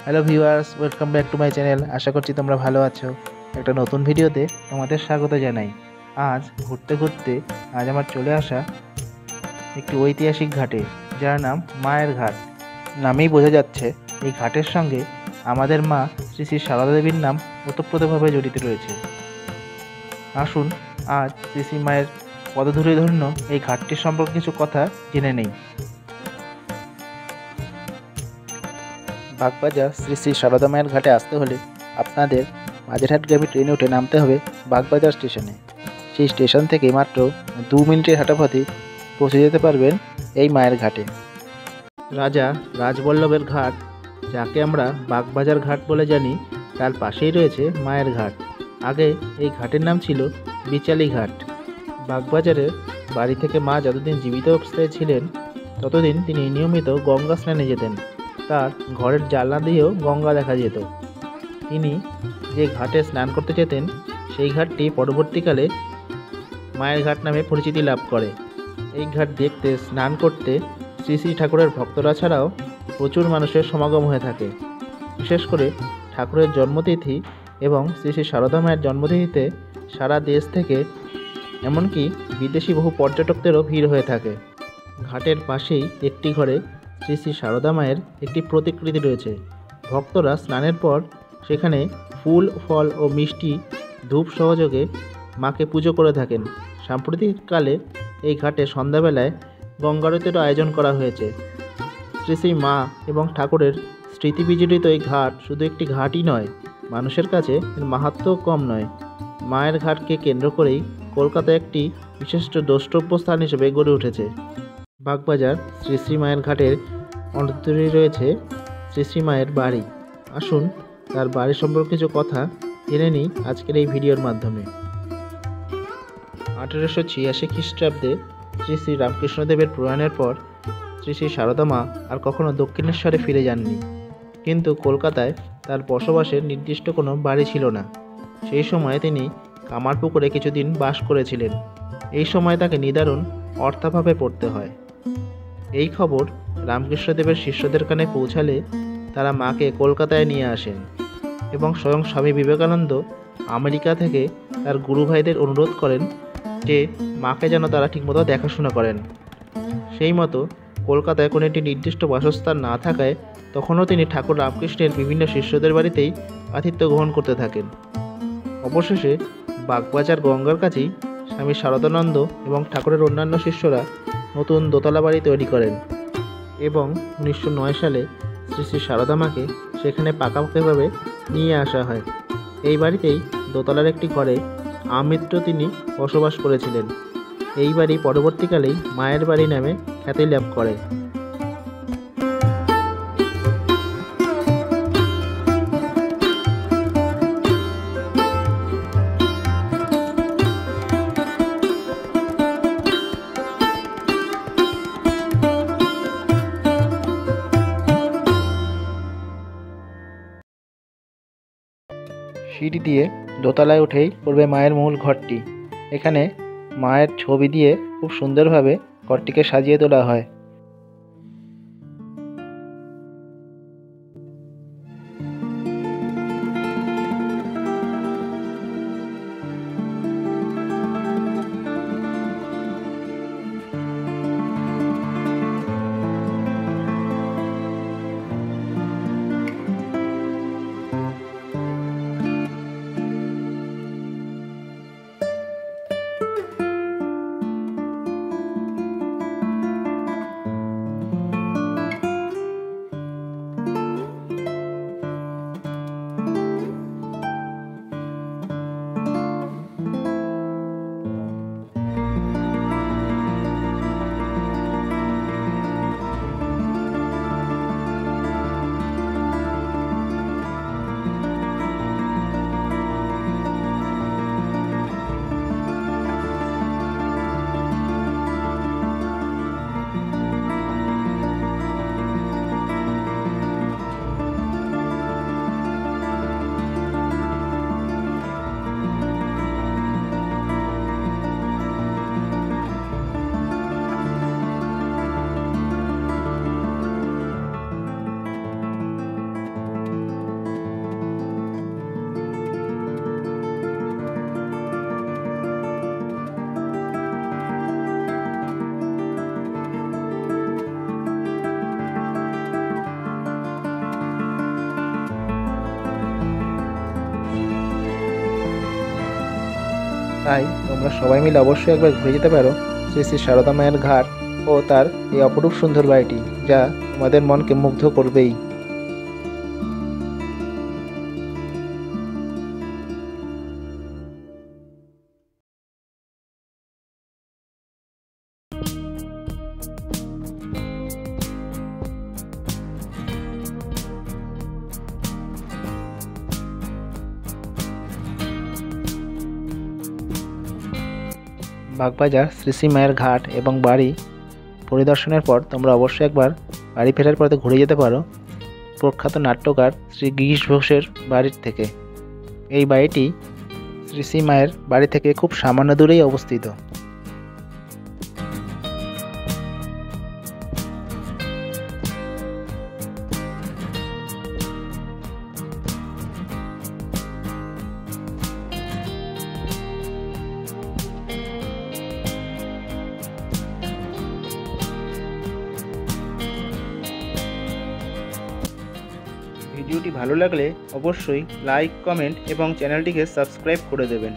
Hello viewers, welcome back to my channel. আশা করছি তোমরা ভালো আছো। একটা নতুন ভিডিওতে তোমাদের স্বাগত জানাই। আজ ঘুরতে ঘুরতে আমার চলে আসা একটি ঐতিহাসিক ঘাটে, যার নাম মায়ের ঘাট। নামেই বোঝা যাচ্ছে এই ঘাটের সঙ্গে আমাদের মা শ্রী শ্রী সারদা দেবীর নাম ওতপ্রোতভাবে জড়িত রয়েছে। আসুন আজ শ্রী শ্রী মায়ের পদধূলি ধন্য এই ঘাটটির সম্পর্কে কিছু কথা জেনে নেই। বাগবাজার শ্রী শ্রী সারদা মায়ের ঘাটে আসতে হলে আপনাদের মাঝেরহাটগামী ট্রেনে উঠে নামতে হবে বাগবাজার স্টেশনে। সেই স্টেশন থেকে মাত্র 2 মিনিটের হাঁটাপথে পৌঁছে যেতে পারবেন এই মায়ের ঘাটে। রাজা রাজবল্লভের ঘাট, যাকে আমরা বাগবাজার ঘাট বলে জানি, তার পাশেই রয়েছে মায়ের ঘাট। আগে এই ঘাটের নাম ছিল বিচালি ঘাট। বাগবাজারের বাড়ি থেকে মা যতদিন জীবিত অবস্থায় ছিলেন ততদিন তিনি নিয়মিত গঙ্গা স্নানে যেতেন। তার ঘরের জানলা দিয়েও গঙ্গা দেখা যেত। তিনি যে ঘাটে স্নান করতে যেতেন সেই ঘাটটি পরবর্তীকালে মায়ের ঘাট নামে পরিচিতি লাভ করে। এই ঘাট দেখতে, স্নান করতে শ্রী শ্রী ঠাকুরের ভক্তরা ছাড়াও প্রচুর মানুষের সমাগম হয়ে থাকে। বিশেষ করে ঠাকুরের জন্মতিথি এবং শ্রী শ্রী সারদা মায়ের জন্মতিথিতে সারা দেশ থেকে এমনকি বিদেশি বহু পর্যটকদেরও ভিড় হয়ে থাকে। ঘাটের পাশেই একটি ঘরে শ্রী শ্রী সারদা মায়ের একটি প্রতিকৃতি রয়েছে। ভক্তরা স্নানের পর সেখানে ফুল, ফল ও মিষ্টি, ধূপ সহযোগে মাকে পুজো করে থাকেন। সাম্প্রতিককালে এই ঘাটে সন্ধ্যাবেলায় গঙ্গারতিরও আয়োজন করা হয়েছে। শ্রী শ্রী মা এবং ঠাকুরের স্মৃতি বিজড়িত এই ঘাট শুধু একটি ঘাটই নয়, মানুষের কাছে এর মাহাত্ম্যও কম নয়। মায়ের ঘাটকে কেন্দ্র করেই কলকাতায় একটি বিশিষ্ট দ্রষ্টব্য স্থান হিসেবে গড়ে উঠেছে। বাগবাজার শ্রী শ্রী মায়ের ঘাটের অন্তরেই রয়েছে শ্রী শ্রী মায়ের বাড়ি। আসুন তার বাড়ি সম্পর্কে কিছু কথা জেনে নিই আজকের এই ভিডিওর মাধ্যমে। 1886 খ্রিস্টাব্দে শ্রী শ্রী রামকৃষ্ণদেবের প্রয়াণের পর শ্রী শ্রী সারদা মা আর কখনো দক্ষিণেশ্বরে ফিরে যাননি। কিন্তু কলকাতায় তার বসবাসের নির্দিষ্ট কোনো বাড়ি ছিল না। সেই সময়ে তিনি কামারপুকুরে কিছুদিন বাস করেছিলেন। এই সময় তাকে নিদারুণ অর্থাভাবে পড়তে হয়। এই খবর রামকৃষ্ণদেবের শিষ্যদের কানে পৌঁছালে তারা মাকে কলকাতায় নিয়ে আসেন এবং স্বয়ং স্বামী বিবেকানন্দ আমেরিকা থেকে তার গুরু ভাইদের অনুরোধ করেন যে মাকে যেন তারা ঠিকমতো দেখাশোনা করেন। সেই মতো কলকাতায় কোনো একটি নির্দিষ্ট বাসস্থান না থাকায় তখনও তিনি ঠাকুর রামকৃষ্ণের বিভিন্ন শিষ্যদের বাড়িতেই আতিথ্য গ্রহণ করতে থাকেন। অবশেষে বাগবাজার গঙ্গার কাছেই স্বামী শারদানন্দ এবং ঠাকুরের অন্যান্য শিষ্যরা নতুন দোতলা বাড়ি তৈরি করেন এবং 1909 সালে শ্রী শ্রী সারদা মাকে সেখানে পাকাপাকিভাবে নিয়ে আসা হয়। এই বাড়িতেই দোতলার একটি ঘরে আমৃত্য তিনি বসবাস করেছিলেন। এই বাড়ি পরবর্তীকালেই মায়ের বাড়ি নামে খ্যাতি লাভ করে। সিঁড়ি দিয়ে দোতলায় উঠেই পড়বে মায়ের মূল ঘরটি। এখানে মায়ের ছবি দিয়ে খুব সুন্দরভাবে ঘরটিকে সাজিয়ে তোলা হয়। তাই তোমরা সবাই মিলে অবশ্যই একবার ঘুরে যেতে পারো শ্রী শ্রী সারদা মায়ের ঘাট ও তার এই অপরূপ সুন্দর বাড়িটি, যা তোমাদের মনকে মুগ্ধ করবেই। বাগবাজার শ্রী শ্রী মায়ের ঘাট এবং বাড়ি পরিদর্শনের পর তোমরা অবশ্যই একবার বাড়ি ফেরার পথে ঘুরে যেতে পারো প্রখ্যাত নাট্যকার শ্রী গিরিশ ঘোষের বাড়ির থেকে। এই বাড়িটি শ্রী শ্রী মায়ের বাড়ি থেকে খুব সামান্য দূরেই অবস্থিত। ভিডিওটি ভালো লাগলে অবশ্যই লাইক, কমেন্ট এবং চ্যানেলটিকে সাবস্ক্রাইব করে দেবেন।